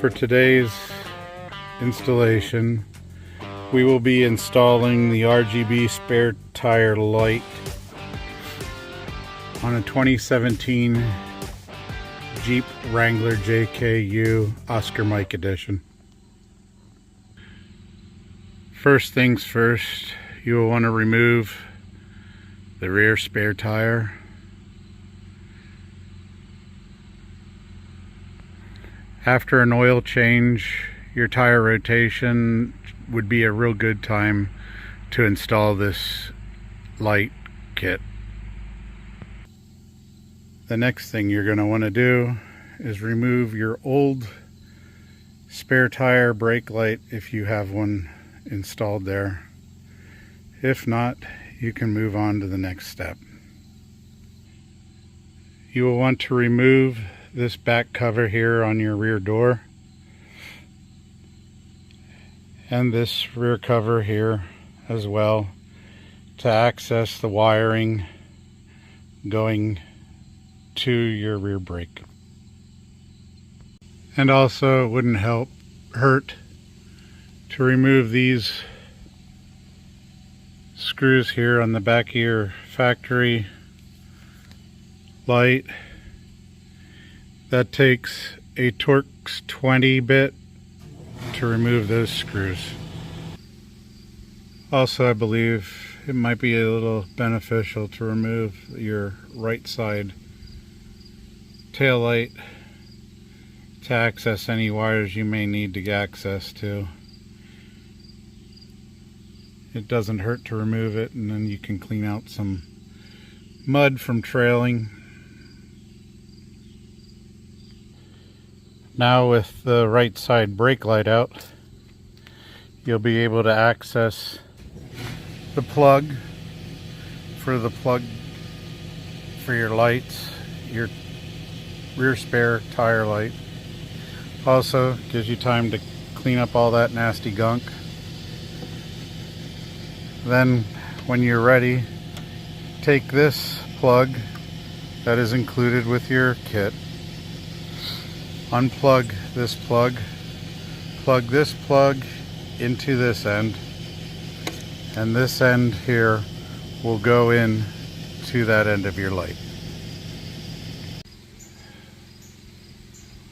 For today's installation, we will be installing the RGB spare tire light on a 2017 Jeep Wrangler JKU Oscar Mike Edition. First things first, you will want to remove the rear spare tire. After an oil change, your tire rotation would be a real good time to install this light kit. The next thing you're going to want to do is remove your old spare tire brake light if you have one installed there. If not, you can move on to the next step. You will want to remove this back cover here on your rear door and this rear cover here as well to access the wiring going to your rear brake. And also it wouldn't hurt to remove these screws here on the back of your factory light. That takes a Torx 20 bit to remove those screws. Also, I believe it might be a little beneficial to remove your right side tail light to access any wires you may need to get access to. It doesn't hurt to remove it, and then you can clean out some mud from trailing. Now with the right side brake light out, you'll be able to access the plug for your lights, your rear spare tire light. Also gives you time to clean up all that nasty gunk. Then when you're ready, take this plug that is included with your kit, unplug this plug, plug this plug into this end, and this end here will go in to that end of your light.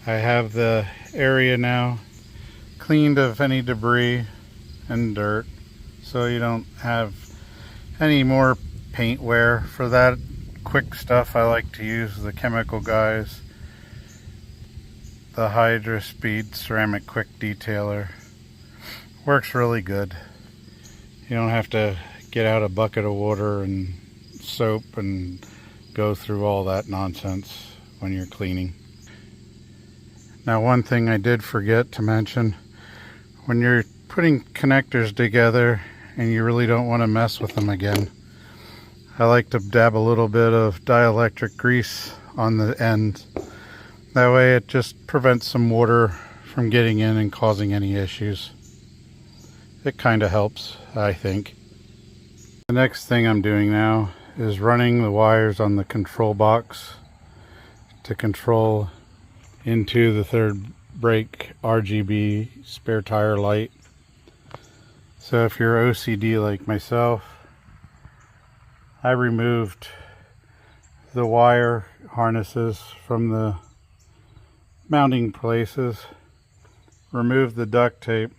I have the area now cleaned of any debris and dirt, so you don't have any more paint wear. For that quick stuff, I like to use the Chemical Guys, the Hydra Speed Ceramic Quick Detailer. Works really good. You don't have to get out a bucket of water and soap and go through all that nonsense when you're cleaning. Now, one thing I did forget to mention, when you're putting connectors together and you really don't want to mess with them again, I like to dab a little bit of dielectric grease on the end. That way it just prevents some water from getting in and causing any issues. It kind of helps, I think. The next thing I'm doing now is running the wires on the control box to control into the third brake RGB spare tire light. So if you're OCD like myself, I removed the wire harnesses from the mounting places, removed the duct tape,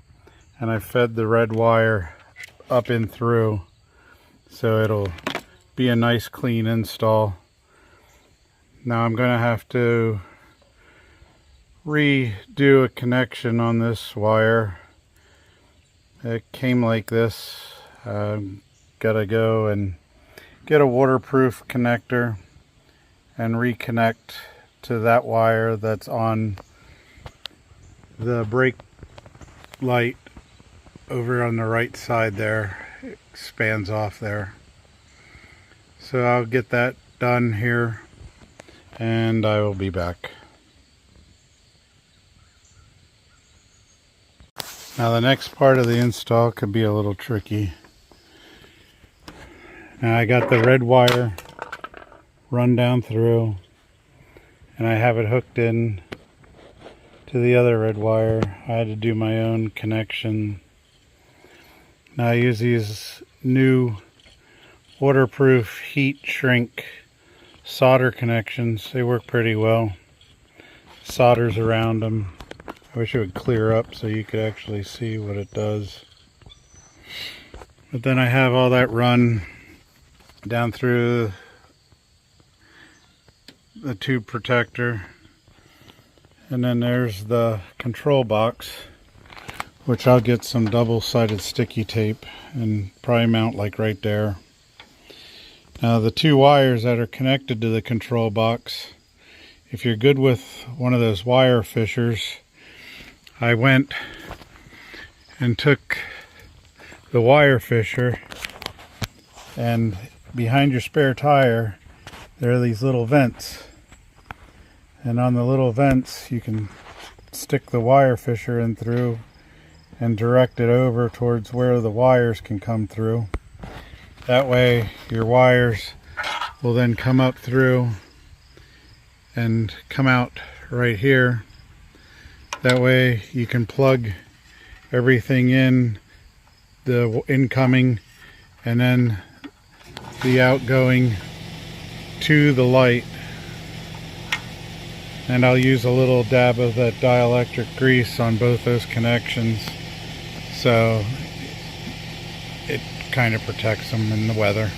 and I fed the red wire up and through, so it'll be a nice clean install. Now I'm going to have to redo a connection on this wire. It came like this. Gotta go and get a waterproof connector and reconnect to that wire that's on the brake light over on the right side there. It spans off there. So I'll get that done here and I will be back. Now the next part of the install could be a little tricky. Now I got the red wire run down through and I have it hooked in to the other red wire. I had to do my own connection. Now I use these new waterproof heat shrink solder connections. They work pretty well. Solders around them. I wish it would clear up so you could actually see what it does. But then I have all that run down through the tube protector, and then there's the control box, which I'll get some double-sided sticky tape and probably mount like right there. Now the two wires that are connected to the control box, if you're good with one of those wire fishers, I went and took the wire fisher, and behind your spare tire there are these little vents, and on the little vents you can stick the wire fisher in through and direct it over towards where the wires can come through. That way your wires will then come up through and come out right here. That way you can plug everything in, the incoming and then the outgoing to the light. And I'll use a little dab of that dielectric grease on both those connections, so it kind of protects them in the weather.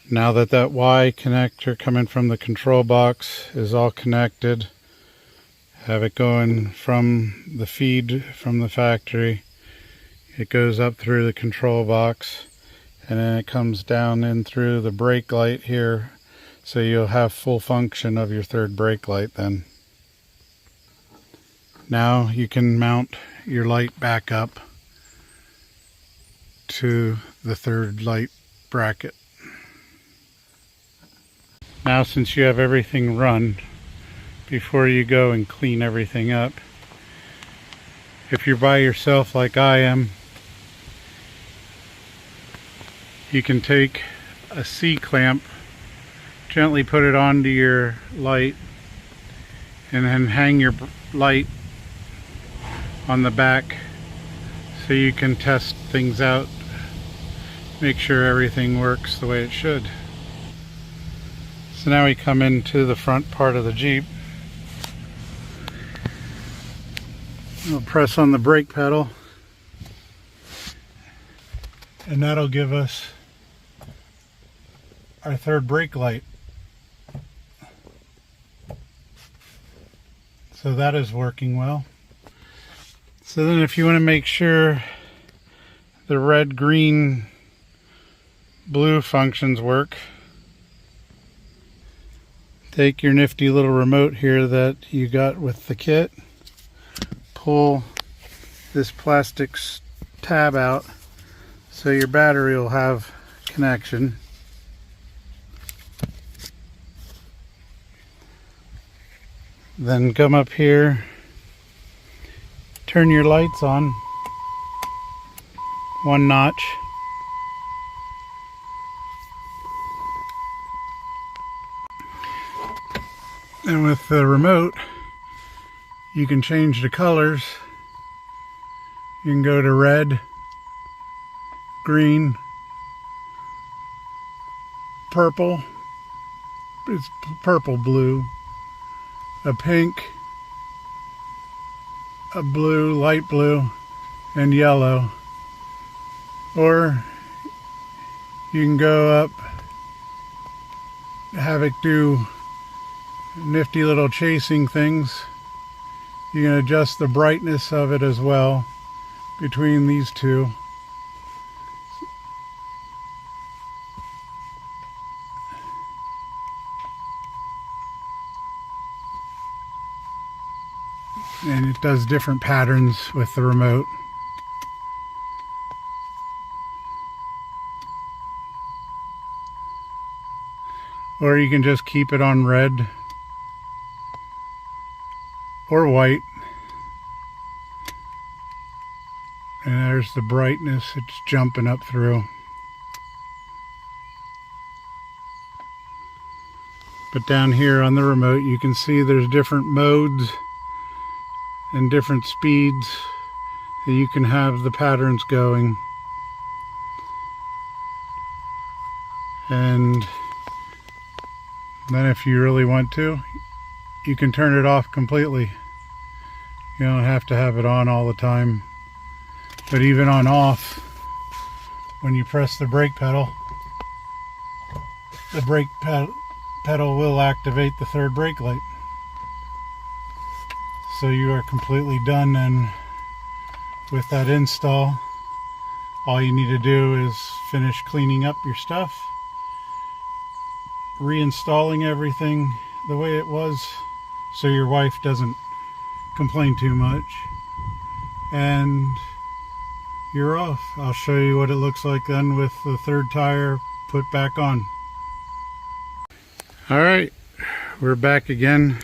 Now that that Y connector coming from the control box is all connected, have it going from the feed from the factory, it goes up through the control box, and then it comes down in through the brake light here, so you'll have full function of your third brake light then. Now you can mount your light back up to the third light bracket. Now, since you have everything run, before you go and clean everything up, if you're by yourself like I am, you can take a C-clamp, gently put it onto your light, and then hang your light on the back so you can test things out, make sure everything works the way it should. So now we come into the front part of the Jeep. We'll press on the brake pedal, and that'll give us our third brake light. So that is working well. So then if you want to make sure the red, green, blue functions work, take your nifty little remote here that you got with the kit, pull this plastic tab out so your battery will have connection. Then come up here, turn your lights on one notch. And with the remote, you can change the colors. You can go to red, green, purple, it's purple blue, a pink, a blue, light blue, and yellow. Or you can go up, have it do nifty little chasing things. You can adjust the brightness of it as well between these two. And it does different patterns with the remote. Or you can just keep it on red or white. And there's the brightness it's jumping up through. But down here on the remote, you can see there's different modes and different speeds that you can have the patterns going. And then if you really want to, you can turn it off completely. You don't have to have it on all the time. But even on off, when you press the brake pedal, the brake pedal will activate the third brake light. So you are completely done and with that install. All you need to do is finish cleaning up your stuff, reinstalling everything the way it was so your wife doesn't complain too much, and you're off. I'll show you what it looks like then with the third tire put back on. Alright, we're back again.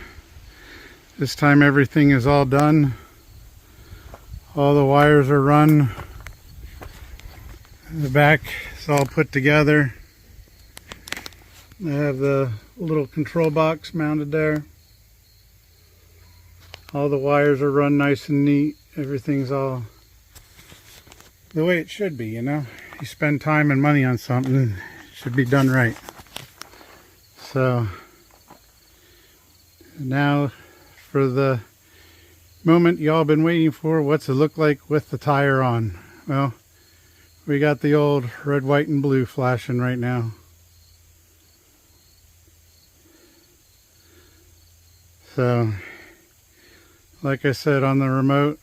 This time everything is all done. All the wires are run. The back is all put together. I have the little control box mounted there. All the wires are run nice and neat. Everything's all the way it should be, you know. You spend time and money on something, it should be done right. So now for the moment y'all been waiting for, what's it look like with the tire on? Well, we got the old red, white, and blue flashing right now. So, like I said, on the remote,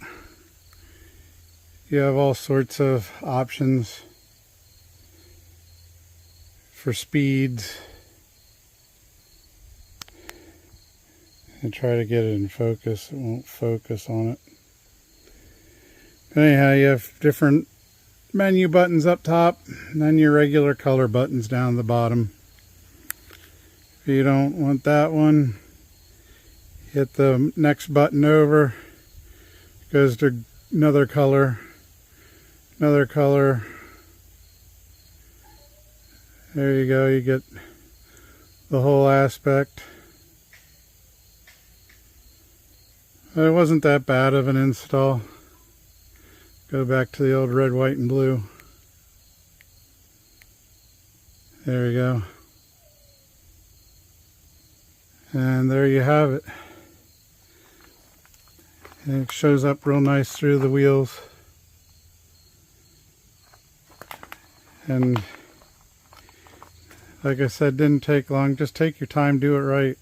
you have all sorts of options for speeds. And try to get it in focus. It won't focus on it. But anyhow, you have different menu buttons up top, and then your regular color buttons down the bottom. If you don't want that one, hit the next button over. It goes to another color. Another color. There you go. You get the whole aspect. It wasn't that bad of an install. Go back to the old red, white, and blue. There we go. And there you have it. And it shows up real nice through the wheels. And like I said, didn't take long. Just take your time, do it right.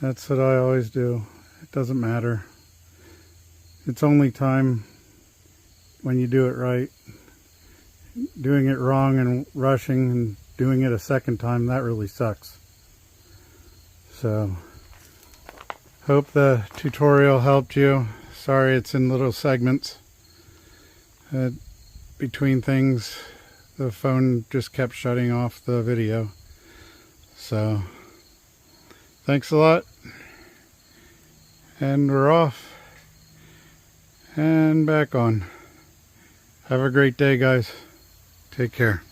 That's what I always do. It doesn't matter. It's only time when you do it right. Doing it wrong and rushing and doing it a second time, that really sucks. So, hope the tutorial helped you. Sorry it's in little segments. Between things, the phone just kept shutting off the video. So, thanks a lot. And we're off and back on. Have a great day, guys. Take care.